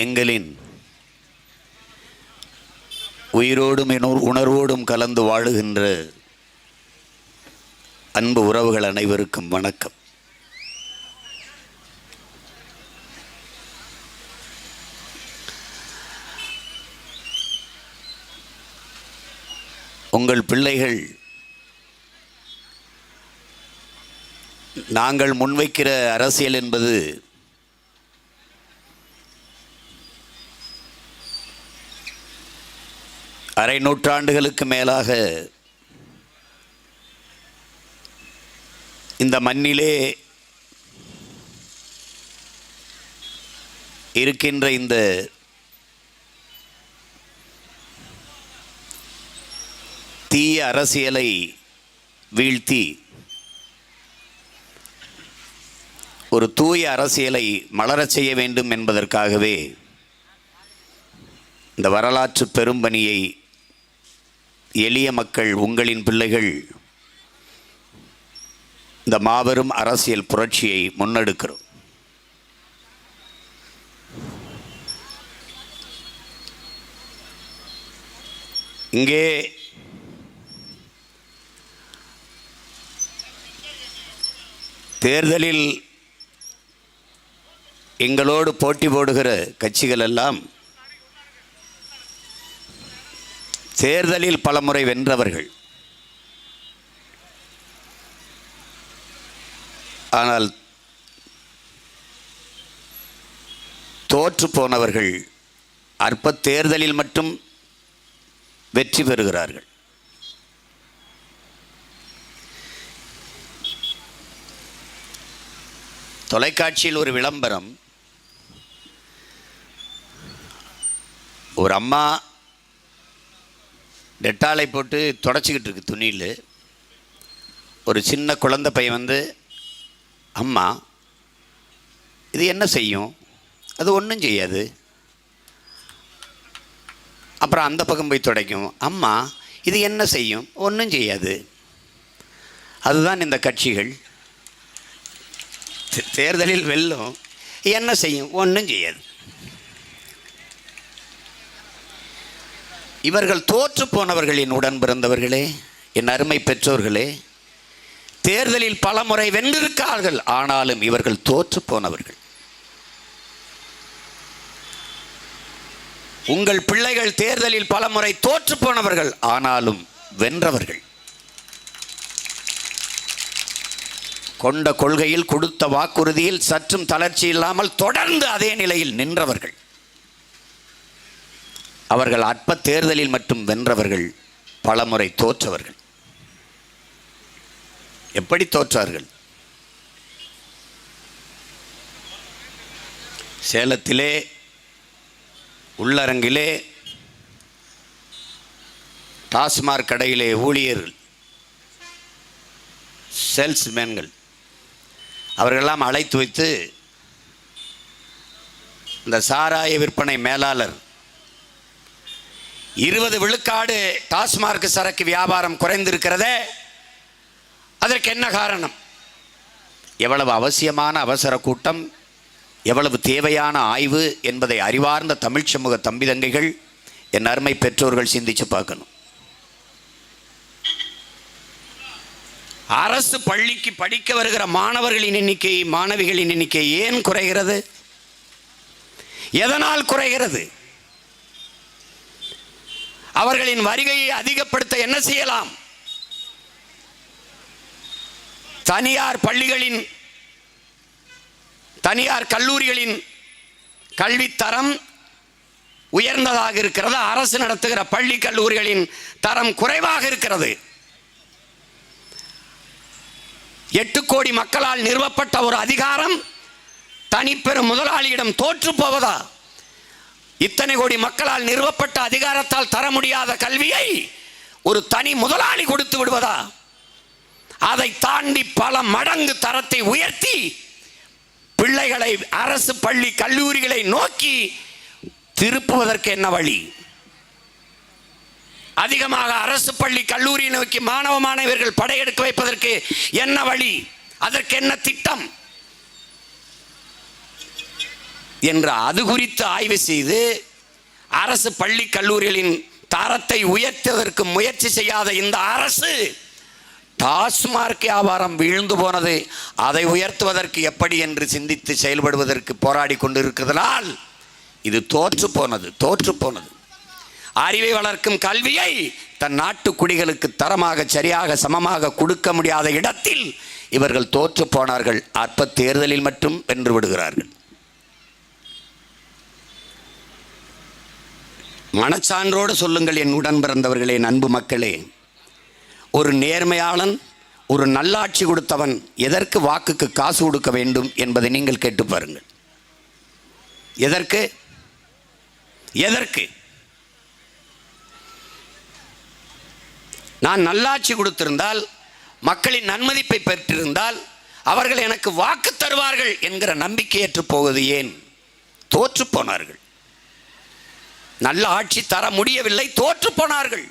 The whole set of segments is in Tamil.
எங்களின் உயிரோடும் உணர்வோடும் கலந்து வாழுகின்ற அன்பு உறவுகள் அனைவருக்கும் வணக்கம். உங்கள் பிள்ளைகள் நாங்கள் முன்வைக்கிற அரசியல் என்பது அரை நூற்றாண்டுகளுக்கு மேலாக இந்த மண்ணிலே இருக்கின்ற இந்த தீய அரசியலை வீழ்த்தி ஒரு தூய அரசியலை மலரச் செய்ய வேண்டும் என்பதற்காகவே இந்த வரலாற்று பெரும்பணியை எளிய மக்கள், உங்களின் பிள்ளைகள், இந்த மாபெரும் அரசியல் புரட்சியை முன்னெடுக்கிறோம். இங்கே தேர்தலில் எங்களோடு போட்டி போடுகிற கட்சிகள் எல்லாம் தேர்தலில் பலமுறை வென்றவர்கள். ஆனால் தோற்று போனவர்கள் அற்ப தேர்தலில் மட்டும் வெற்றி பெறுகிறார்கள். தொலைக்காட்சியில் ஒரு விளம்பரம், ஒரு அம்மா டெட்டாலை போட்டு தொடச்சிக்கிட்டு இருக்கு துணியில். ஒரு சின்ன குழந்தை பையன் வந்து, அம்மா இது என்ன செய்யும்? அது ஒன்றும் செய்யாது. அப்புறம் அந்த பக்கம் போய் துடைக்கும். அம்மா இது என்ன செய்யும்? ஒன்றும் செய்யாது. அதுதான் இந்த கட்சிகள். தேர்தலில் வெல்லும், என்ன செய்யும்? ஒன்றும் செய்யாது. இவர்கள் தோற்று போனவர்களின் உடன் பிறந்தவர்களே, என் அருமை பெற்றோர்களே, தேர்தலில் பல முறை வென்றிருக்கார்கள். ஆனாலும் இவர்கள் தோற்று போனவர்கள். உங்கள் பிள்ளைகள் தேர்தலில் பல முறை தோற்று போனவர்கள், ஆனாலும் வென்றவர்கள். கொண்ட கொள்கையில், கொடுத்த வாக்குறுதியில் சற்றும் தளர்ச்சி இல்லாமல் தொடர்ந்து அதே நிலையில் நின்றவர்கள். அவர்கள் அற்ப தேர்தலில் மட்டும் வென்றவர்கள், பலமுறை தோற்றவர்கள். எப்படி தோற்றார்கள்? சேலத்திலே உள்ளரங்கிலே டாஸ்மாக் கடையிலே ஊழியர்கள், சேல்ஸ்மேன்கள் அவர்களெல்லாம் அழைத்து வைத்து, இந்த சாராய விற்பனை மேலாளர் 20 விழுக்காடு டாஸ்மாக் சரக்கு வியாபாரம் குறைந்திருக்கிறதே, அதற்கு என்ன காரணம்? எவ்வளவு அவசியமான அவசர கூட்டம், எவ்வளவு தேவையான ஆய்வு என்பதை அறிவார்ந்த தமிழ் சமூக தம்பி தங்கைகள், என் அருமை பெற்றோர்கள் சிந்திச்சு பார்க்கணும். அரசு பள்ளிக்கு படிக்க வருகிற மாணவர்களின் எண்ணிக்கை, மாணவிகளின் எண்ணிக்கை ஏன் குறைகிறது? எதனால் குறைகிறது? அவர்களின் வருகையை அதிகப்படுத்த என்ன செய்யலாம்? தனியார் பள்ளிகளின், தனியார் கல்லூரிகளின் கல்வித்தரம் உயர்ந்ததாக இருக்கிறது. அரசு நடத்துகிற பள்ளி கல்லூரிகளின் தரம் குறைவாக இருக்கிறது. 8 கோடி மக்களால் நிறுவப்பட்ட ஒரு அதிகாரம் தனிப்பெரும் முதலாளியிடம் தோற்று போவதா? இத்தனை கோடி மக்களால் நிறுவப்பட்ட அதிகாரத்தால் தர முடியாத கல்வியை ஒரு தனி முதலாளி கொடுத்து விடுவதா? அதை தாண்டி பல மடங்கு தரத்தை உயர்த்தி பிள்ளைகளை அரசு பள்ளி கல்லூரிகளை நோக்கி திருப்புவதற்கு என்ன வழி? அதிகமாக அரசு பள்ளி கல்லூரியை நோக்கி மாணவ மாணவியர்கள் படையெடுக்க வைப்பதற்கு என்ன வழி? அதற்கு என்ன திட்டம்? என்று அது குறித்து ஆய்வு செய்து அரசு பள்ளி கல்லூரிகளின் தரத்தை உயர்த்துவதற்கு முயற்சி செய்யாத இந்த அரசு டாஸ்மார்க் வியாபாரம் வீழ்ந்து போனது, அதை உயர்த்துவதற்கு எப்படி என்று சிந்தித்து செயல்படுவதற்கு போராடி கொண்டிருக்கிறதுனால் இது தோற்று போனது. அறிவை வளர்க்கும் கல்வியை தன் நாட்டு குடிகளுக்கு தரமாக சரியாக சமமாக கொடுக்க முடியாத இடத்தில் இவர்கள் தோற்று போனார்கள். அற்ப தேர்தலில் மட்டும் வென்று விடுகிறார்கள். மனச்சான்றோடு சொல்லுங்கள் என் உடன் பிறந்தவர்களே, அன்பு மக்களே, ஒரு நேர்மையாளன், ஒரு நல்லாட்சி கொடுத்தவன் எதற்கு வாக்குக்கு காசு கொடுக்க வேண்டும் என்பதை நீங்கள் கேட்டு பாருங்கள். எதற்கு நான் நல்லாட்சி கொடுத்திருந்தால், மக்களின் நன்மதிப்பை பெற்றிருந்தால் அவர்கள் எனக்கு வாக்கு தருவார்கள் என்கிற நம்பிக்கையற்று போவது ஏன்? தோற்று போனார்கள். நல்ல ஆட்சி தர முடியவில்லை, தோற்று போனார்கள்.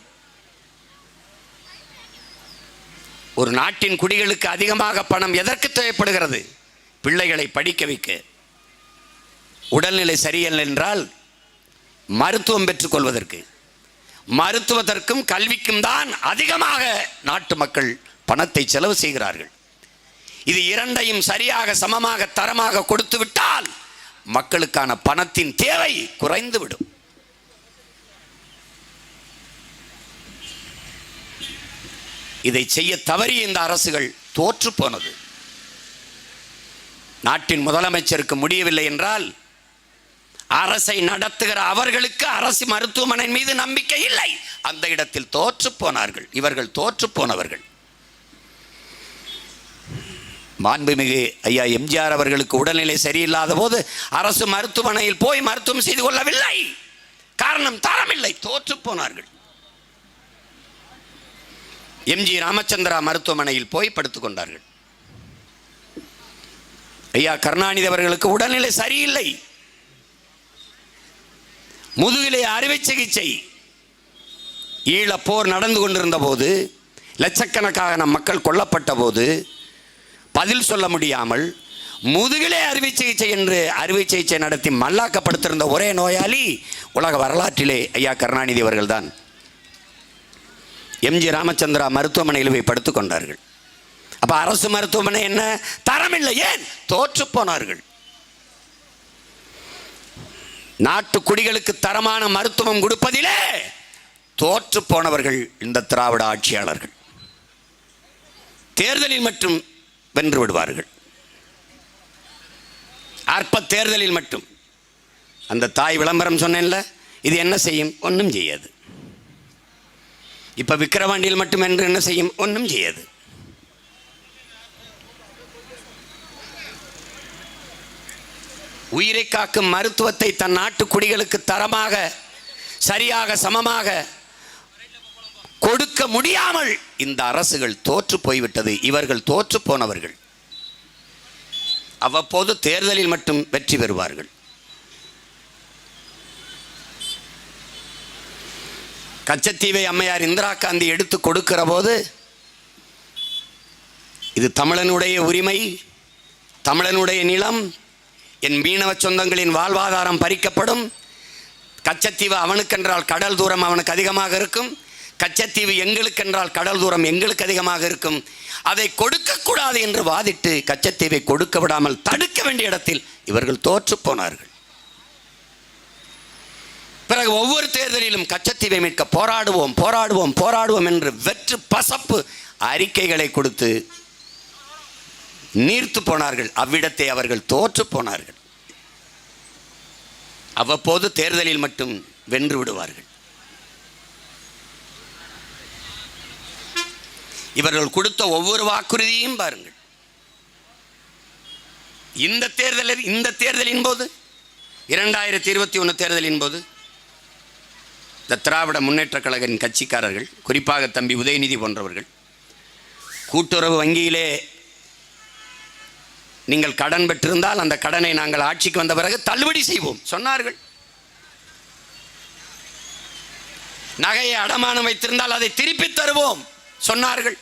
ஒரு நாட்டின் குடிகளுக்கு அதிகமாக பணம் எதற்கு தேவைப்படுகிறது? பிள்ளைகளை படிக்க வைக்க. உடல்நிலை சரியில்லை என்றால் மருத்துவம் பெற்றுக்கொள்வதற்கு, மருத்துவத்திற்கும் கல்விக்கும் தான் அதிகமாக நாட்டு மக்கள் பணத்தை செலவு செய்கிறார்கள். இது இரண்டையும் சரியாக சமமாக தரமாக கொடுத்து விட்டால் மக்களுக்கான பணத்தின் தேவை குறைந்துவிடும். இதை செய்ய தவறிய இந்த அரசுகள் தோற்று போனது. நாட்டின் முதலமைச்சருக்கு முடியவில்லை என்றால் அரசை நடத்துகிற அவர்களுக்கு அரசு மருத்துவமனை மீது நம்பிக்கை இல்லை. அந்த இடத்தில் தோற்று போனார்கள். இவர்கள் தோற்று போனவர்கள். மாண்புமிகு ஐயா எம்ஜிஆர் அவர்களுக்கு உடல்நிலை சரியில்லாத போது அரசு மருத்துவமனையில் போய் மருத்துவம் செய்து கொள்ளவில்லை. காரணம் தரமில்லை, தோற்று போனார்கள். எம்ஜி ராமச்சந்திரா மருத்துவமனையில் போய் படுத்துக் கொண்டார்கள். ஐயா கருணாநிதி அவர்களுக்கு உடல்நிலை சரியில்லை, முதுகிலே அறுவை சிகிச்சை. ஈழப்போர் நடந்து கொண்டிருந்த போது, லட்சக்கணக்கான நம் மக்கள் கொல்லப்பட்ட போது பதில் சொல்ல முடியாமல் முதுகிலே அறுவை சிகிச்சை என்று அறுவை சிகிச்சை நடத்தி மல்லாக்கப்படுத்திருந்த ஒரே நோயாளி உலக வரலாற்றிலே ஐயா கருணாநிதி அவர்கள்தான். எம்ஜி ராமச்சந்திரா மருத்துவமனையில் போய் படுத்துக் கொண்டார்கள். அப்ப அரசு மருத்துவமனை என்ன? தரமில்லை. ஏன்? தோற்று போனார்கள். நாட்டு குடிகளுக்கு தரமான மருத்துவம் கொடுப்பதிலே தோற்று போனவர்கள் இந்த திராவிட ஆட்சியாளர்கள். தேர்தலில் மட்டும் வென்று விடுவார்கள். அற்ப தேர்தலில் மட்டும். அந்த தாய் விளம்பரம் சொன்னேன்ல, இது என்ன செய்யும்? ஒன்றும் செய்யாது. இப்ப விக்கிரவாண்டியில் மட்டும் என்று என்ன செய்யும்? ஒன்றும் செய்யாது. உயிரை காக்கும் மருத்துவத்தை தன் நாட்டு குடிகளுக்கு தரமாக சரியாக சமமாக கொடுக்க முடியாமல் இந்த அரசுகள் தோற்று போய்விட்டது. இவர்கள் தோற்று போனவர்கள். அவ்வப்போது தேர்தலில் மட்டும் வெற்றி பெறுவார்கள். கச்சத்தீவை அம்மையார் இந்திரா காந்தி எடுத்து கொடுக்கிற போது, இது தமிழனுடைய உரிமை, தமிழனுடைய நிலம், என் மீனவ சொந்தங்களின் வாழ்வாதாரம் பறிக்கப்படும், கச்சத்தீவு அவனுக்கென்றால் கடல் தூரம் அவனுக்கு அதிகமாக இருக்கும், கச்சத்தீவு எங்களுக்கென்றால் கடல் தூரம் எங்களுக்கு அதிகமாக இருக்கும், அதை கொடுக்கக்கூடாது என்று வாதிட்டு கச்சத்தீவை கொடுக்க விடாமல் தடுக்க வேண்டிய இடத்தில் இவர்கள் தோற்று போனார்கள். பிறகு ஒவ்வொரு தேர்தலிலும் கச்சத்தீவை மீட்க போராடுவோம் போராடுவோம் போராடுவோம் என்று வெற்று பசப்பு அறிக்கைகளை கொடுத்து நீர்த்து போனார்கள். அவ்விடத்தை அவர்கள் தோற்று போனார்கள். அவ்வப்போது தேர்தலில் மட்டும் வென்று விடுவார்கள். இவர்கள் கொடுத்த ஒவ்வொரு வாக்குறுதியையும் பாருங்கள். இந்த தேர்தலின் போது 2021 தேர்தலின் போது இந்த திராவிட முன்னேற்ற கழகத்தின் கட்சிக்காரர்கள், குறிப்பாக தம்பி உதயநிதி போன்றவர்கள், கூட்டுறவு வங்கியிலே நீங்கள் கடன் பெற்றிருந்தால் அந்த கடனை நாங்கள் ஆட்சிக்கு வந்த பிறகு தள்ளுபடி செய்வோம் சொன்னார்கள். நகையை அடமானம் வைத்திருந்தால் அதை திருப்பி தருவோம் சொன்னார்கள்.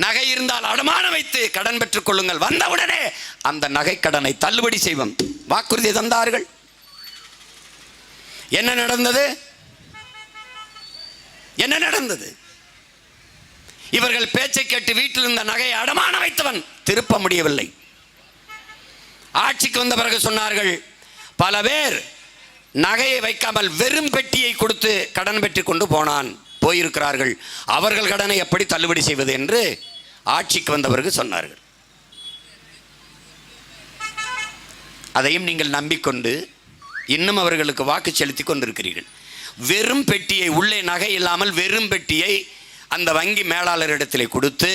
நகை இருந்தால் அடமானம் வைத்து கடன் பெற்றுக் கொள்ளுங்கள், வந்தவுடனே அந்த நகை கடனை தள்ளுபடி செய்வோம் வாக்குறுதி தந்தார்கள். என்ன நடந்தது? என்ன நடந்தது? இவர்கள் பேச்சை கேட்டு வீட்டில் இருந்த நகையை அடமான வைத்தவன் திருப்ப முடியவில்லை. ஆட்சிக்கு வந்த பிறகு சொன்னார்கள், பல பேர் நகையை வைக்காமல் வெறும் பெட்டியை கொடுத்து கடன் பெற்றுக் கொண்டு போயிருக்கிறார்கள். அவர்கள் கடனை எப்படி தள்ளுபடி செய்வது என்று ஆட்சிக்கு வந்த பிறகு சொன்னார்கள். அதையும் நீங்கள் நம்பிக்கொண்டு இன்னும் அவர்களுக்கு வாக்கு செலுத்தி கொண்டிருக்கிறீர்கள். வெறும் பெட்டியை, உள்ளே நகை இல்லாமல் வெறும் பெட்டியை அந்த வங்கி மேலாளரிடத்தில் கொடுத்து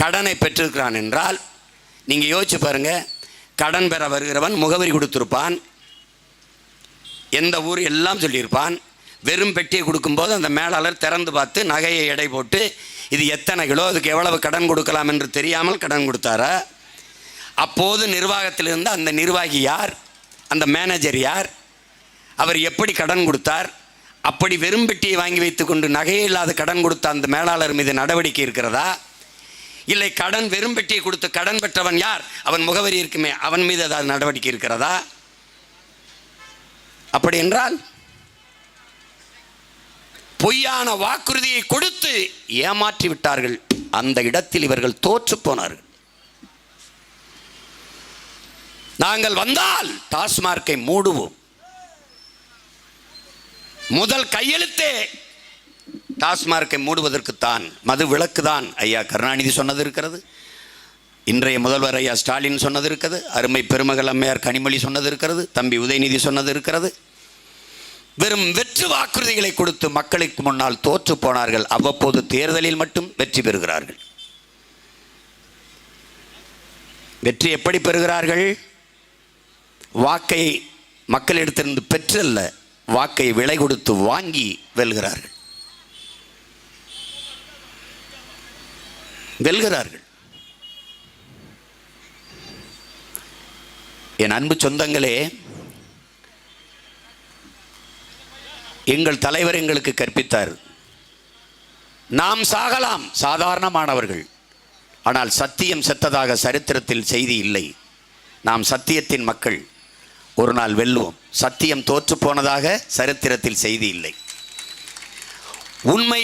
கடனை பெற்றிருக்கிறான் என்றால் நீங்கள் யோசிச்சு பாருங்க. கடன் பெற வருகிறவன் முகவரி கொடுத்திருப்பான், எந்த ஊர் எல்லாம் சொல்லியிருப்பான். வெறும் பெட்டியை கொடுக்கும்போது அந்த மேலாளர் திறந்து பார்த்து நகையை எடை போட்டு இது எத்தனை கிலோ, அதுக்கு எவ்வளவு கடன் கொடுக்கலாம் என்று தெரியாமல் கடன் கொடுத்தாரா? அப்போது நிர்வாகத்தில் இருந்த அந்த நிர்வாகி யார்? அந்த மேனேஜர் யார்? அவர் எப்படி கடன் கொடுத்தார்? அப்படி வெறும் பெட்டியை வாங்கி வைத்துக்கொண்டு நகையே இல்லாத கடன் கொடுத்த அந்த மேலாளர் மீது நடவடிக்கை இருக்கிறதா? இல்லை கடன் வெறும் பெட்டியை கொடுத்து கடன் பெற்றவன் யார்? அவன் முகவரி இருக்குமே, அவன் மீது ஏதாவது நடவடிக்கை இருக்கிறதா? அப்படி என்றால் பொய்யான வாக்குறுதியை கொடுத்து ஏமாற்றி விட்டார்கள். அந்த இடத்தில் இவர்கள் தோற்று போனார்கள். நாங்கள் வந்தால் டாஸ்மார்க்கை மூடுவோம். முதல் கையெழுத்தே டாஸ்மார்க்கை மூடுவதற்குத்தான், மது விலக்குதான். ஐயா கருணாநிதி சொன்னது இருக்கிறது, இன்றைய முதல்வர் ஐயா ஸ்டாலின் சொன்னது இருக்கிறது, அருமை பெருமகள் அம்மையார் கனிமொழி சொன்னது இருக்கிறது, தம்பி உதயநிதி சொன்னது இருக்கிறது. வெறும் வெற்று வாக்குறுதிகளை கொடுத்து மக்களுக்கு முன்னால் தோற்று போனார்கள். அவ்வப்போது தேர்தலில் மட்டும் வெற்றி பெறுகிறார்கள். வெற்றி எப்படி பெறுகிறார்கள்? வாக்கை மக்களிடத்திலிருந்து பெற்றல்ல, வாக்கை விலை கொடுத்து வாங்கி வெல்கிறார்கள். என் அன்பு சொந்தங்களே, எங்கள் தலைவர் எங்களுக்கு கற்பித்தார், நாம் சாகலாம், சாதாரணமானவர்கள், ஆனால் சத்தியம் செத்ததாக சரித்திரத்தில் செய்தி இல்லை. நாம் சத்தியத்தின் மக்கள், ஒரு நாள் வெல்லுவோம். சத்தியம் தோற்று போனதாக சரித்திரத்தில் செய்தி இல்லை. உண்மை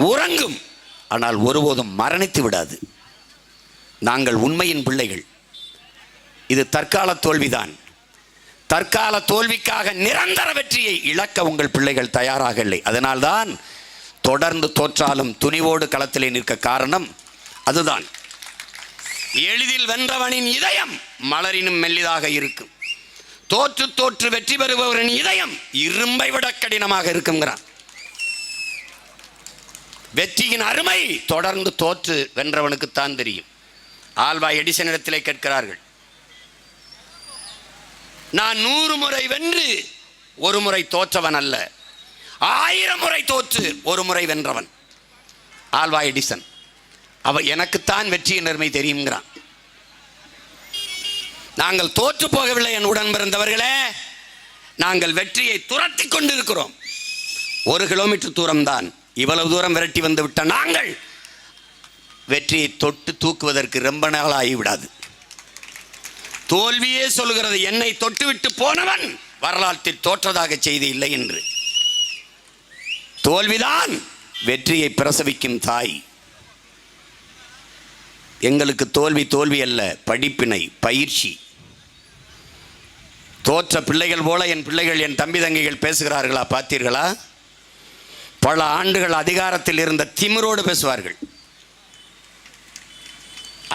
உறங்கும், ஆனால் ஒருபோதும் மரணித்து விடாது. நாங்கள் உண்மையின் பிள்ளைகள். இது தற்கால தோல்விதான். தற்கால தோல்விக்காக நிரந்தர வெற்றியை இழக்க உங்கள் பிள்ளைகள் தயாராக இல்லை. அதனால்தான் தொடர்ந்து தோற்றாலும் துணிவோடு களத்திலே நிற்க காரணம் அதுதான். எளிதில் வென்றவனின் இதயம் மலரினும் மெல்லிதாக இருக்கும். தோற்று தோற்று வெற்றி பெறுபவரின் இதயம் இரும்பை விட கடினமாக இருக்குங்கிறான். வெற்றியின் அருமை தொடர்ந்து தோற்று வென்றவனுக்குத்தான் தெரியும். ஆல்வா எடிசனிடத்திலே கேட்கிறார்கள், நான் 100 முறை வென்று ஒரு முறை தோற்றவன் அல்ல, 1000 முறை தோற்று ஒரு முறை வென்றவன் ஆல்வா எடிசன். எனக்குத்தான் வெற்றியின் அருமை தெரியுங்கிறான். நாங்கள் தோற்று போகவில்லை என் உடன் பிறந்தவர்களே, நாங்கள் வெற்றியை துரத்தி கொண்டிருக்கிறோம். 1 கிலோமீட்டர் தூரம்தான். இவ்வளவு தூரம் விரட்டி வந்து விட்ட நாங்கள் வெற்றியை தொட்டு தூக்குவதற்கு ரொம்ப நாள் ஆகிவிடாது. தோல்வியே சொல்கிறது, என்னை தொட்டுவிட்டு போனவன் வரலாற்றில் தோற்றதாக செய்தி இல்லை என்று. தோல்விதான் வெற்றியை பிரசவிக்கும் தாய். எங்களுக்கு தோல்வி தோல்வி அல்ல, படிப்பினை, பயிற்சி. தோற்ற பிள்ளைகள் போல என் பிள்ளைகள், என் தம்பி தங்கைகள் பேசுகிறார்களா? பார்த்தீர்களா? பல ஆண்டுகள் அதிகாரத்தில் இருந்த திமிரோடு பேசுவார்கள்.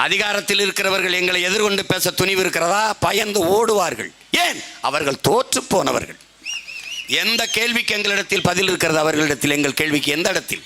அதிகாரத்தில் இருக்கிறவர்கள் எங்களை எதிர்கொண்டு பேச துணிவு இருக்கிறதா? பயந்து ஓடுவார்கள். ஏன்? அவர்கள் தோற்று போனவர்கள். எந்த கேள்விக்கு எங்களிடத்தில் பதில் இருக்கிறது அவர்களிடத்தில்? எங்கள் கேள்விக்கு எந்த இடத்தில்?